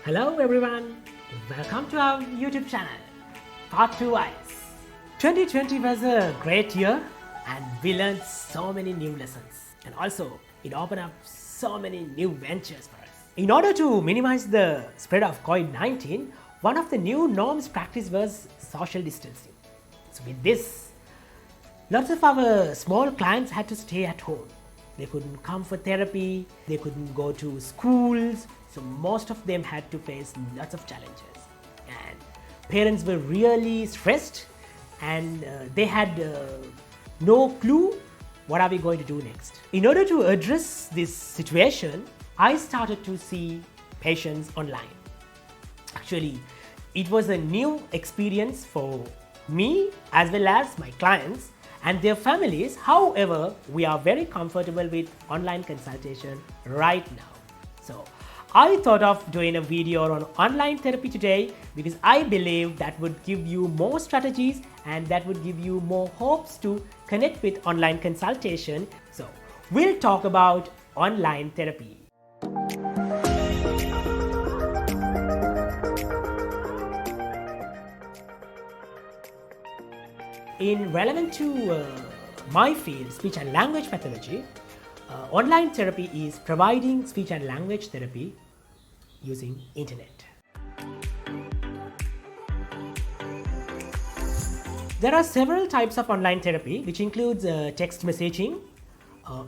Hello everyone, welcome to our YouTube channel, Part 2 Eyes. 2020 was a great year and we learned so many new lessons, and also it opened up so many new ventures for us. In order to minimize the spread of COVID-19, one of the new norms practiced was social distancing. So with this, lots of our small clients had to stay at home. They couldn't come for therapy, they couldn't go to schools, so most of them had to face lots of challenges. And parents were really stressed and they had no clue what are we going to do next. In order to address this situation, I started to see patients online. Actually, it was a new experience for me as well as my clients and their families. However, we are very comfortable with online consultation right now. So I thought of doing a video on online therapy today because I believe that would give you more strategies and that would give you more hopes to connect with online consultation. So we'll talk about online therapy. In relevant to my field, speech and language pathology, online therapy is providing speech and language therapy using internet. There are several types of online therapy, which includes text messaging,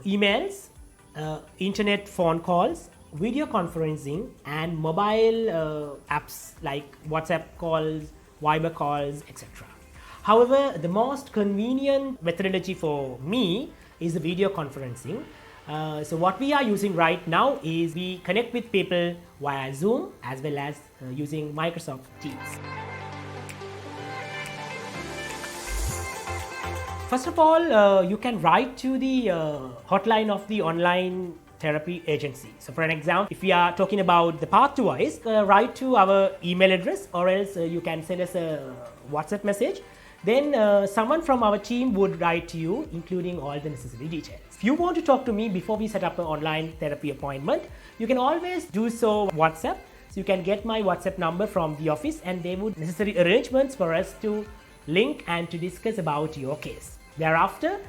emails, internet phone calls, video conferencing, and mobile apps like WhatsApp calls, Viber calls, etc. However, the most convenient methodology for me is the video conferencing. So what we are using right now is we connect with people via Zoom as well as using Microsoft Teams. First of all, you can write to the hotline of the online therapy agency. So for an example, if we are talking about the Part 2 Eyes, write to our email address, or else you can send us a WhatsApp message. Then someone from our team would write to you, including all the necessary details. If you want to talk to me before we set up an online therapy appointment, you can always do so WhatsApp. So you can get my WhatsApp number from the office and they would necessary arrangements for us to link and to discuss about your case. Thereafter,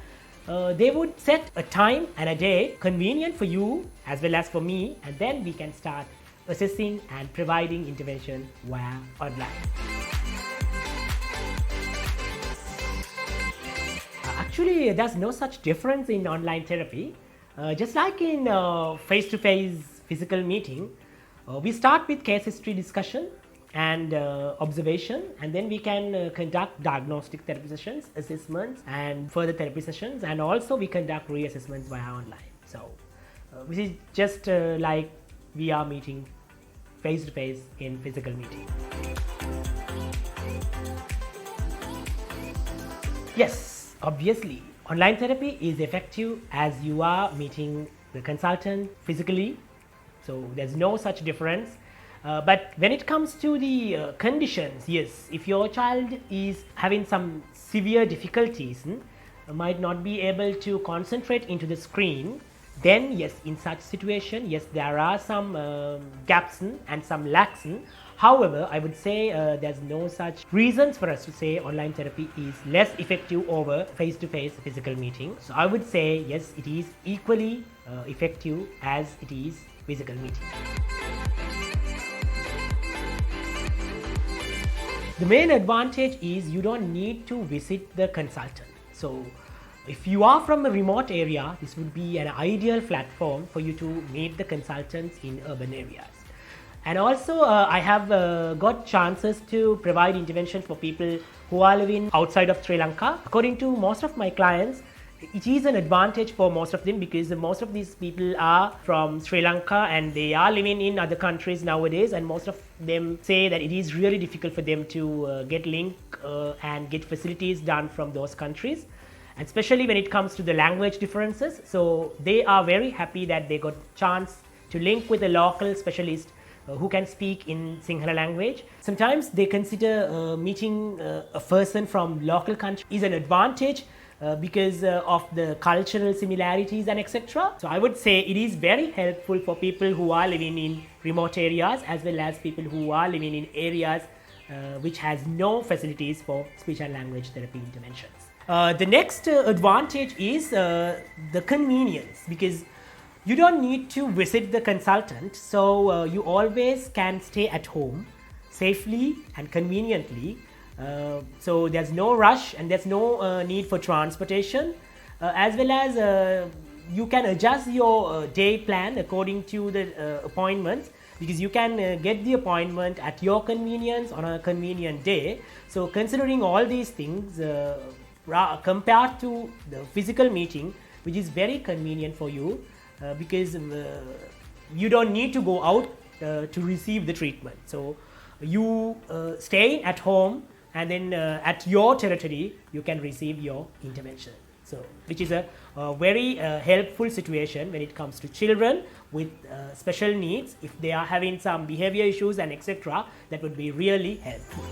they would set a time and a day convenient for you as well as for me, and then we can start assessing and providing intervention via online. Actually, there's no such difference in online therapy. Just like in face-to-face physical meeting, we start with case history discussion and observation, and then we can conduct diagnostic therapy sessions, assessments, and further therapy sessions, and also we conduct reassessments via online. So this is just like we are meeting face-to-face in physical meeting. Yes, obviously, online therapy is effective as you are meeting the consultant physically, so there's no such difference. But when it comes to the conditions, yes, if your child is having some severe difficulties, might not be able to concentrate into the screen, then yes, in such situation, yes, there are some gaps and some lacks. However, I would say there's no such reasons for us to say online therapy is less effective over face-to-face physical meeting. So I would say yes, it is equally effective as it is physical meeting. The main advantage is you don't need to visit the consultant. So if you are from a remote area, this would be an ideal platform for you to meet the consultants in urban areas. And also I have got chances to provide intervention for people who are living outside of Sri Lanka. According to most of my clients, it is an advantage for most of them because most of these people are from Sri Lanka and they are living in other countries nowadays, and most of them say that it is really difficult for them to get link and get facilities done from those countries, and especially when it comes to the language differences. So they are very happy that they got chance to link with a local specialist who can speak in Sinhala language. Sometimes they consider meeting a person from local country is an advantage because of the cultural similarities and etc. So I would say it is very helpful for people who are living in remote areas as well as people who are living in areas which has no facilities for speech and language therapy interventions. The next advantage is the convenience, because you don't need to visit the consultant, so you always can stay at home safely and conveniently. So there's no rush and there's no need for transportation, as well as you can adjust your day plan according to the appointments, because you can get the appointment at your convenience on a convenient day. So considering all these things, compared to the physical meeting, which is very convenient for you, because you don't need to go out to receive the treatment. So you stay at home, and then at your territory you can receive your intervention. So which is a very helpful situation when it comes to children with special needs. If they are having some behavior issues and etc., that would be really helpful.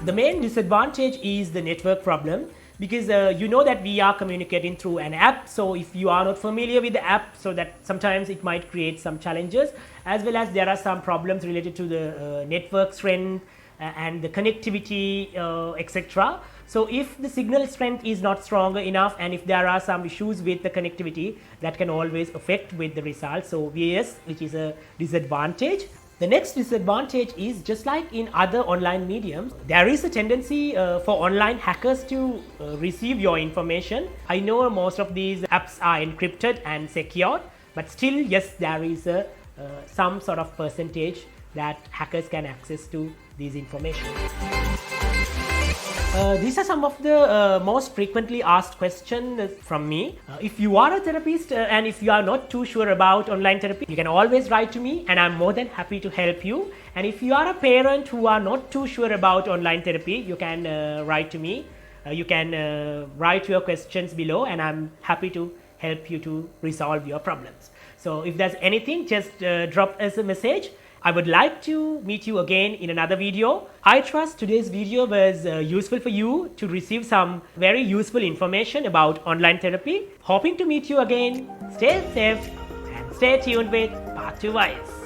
The main disadvantage is the network problem, because you know that we are communicating through an app. So if you are not familiar with the app, so that sometimes it might create some challenges, as well as there are some problems related to the network strength and the connectivity, etc. So if the signal strength is not stronger enough, and if there are some issues with the connectivity, that can always affect with the results. So yes, which is a disadvantage. The next disadvantage is, just like in other online mediums, there is a tendency for online hackers to receive your information. I know most of these apps are encrypted and secured, but still, yes, there is some sort of percentage that hackers can access to these information. These are some of the most frequently asked questions from me. If you are a therapist and if you are not too sure about online therapy, you can always write to me and I'm more than happy to help you. And if you are a parent who are not too sure about online therapy, you can write to me. You can write your questions below and I'm happy to help you to resolve your problems. So if there's anything, just drop us a message. I would like to meet you again in another video. I trust today's video was useful for you to receive some very useful information about online therapy. Hoping to meet you again. Stay safe and stay tuned with Path to Wise.